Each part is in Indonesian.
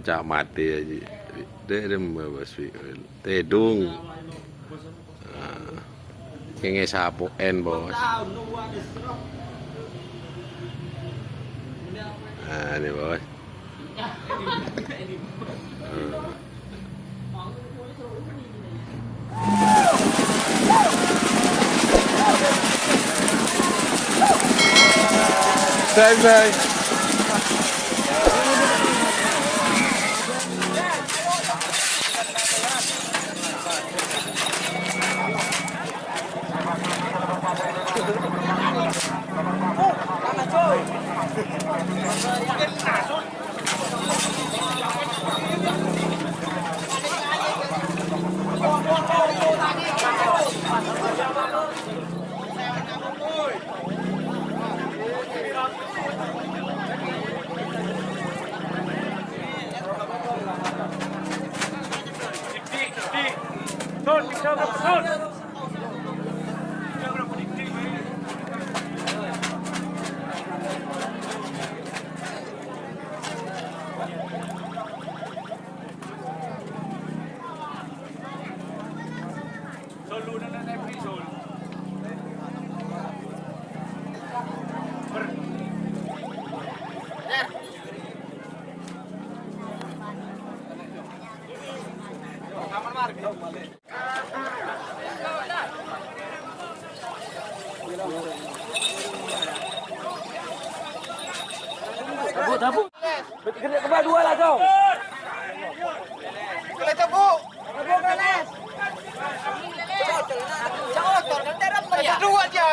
cak mati aja. Dia membaswi. Tedung. Kenge sapu N bos. Nah ini bos. Bye. Dabu. Gede ke dua lah kau. Kita bu. Dabu keles. Cocor kan terang ya. Dua aja.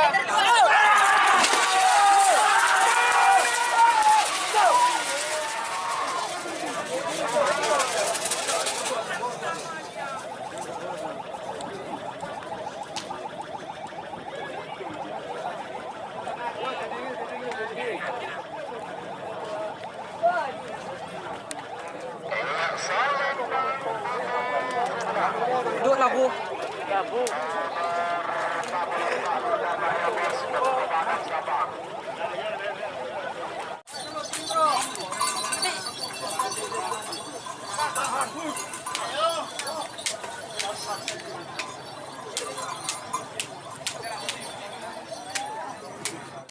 Duduk lah bu. Dabu.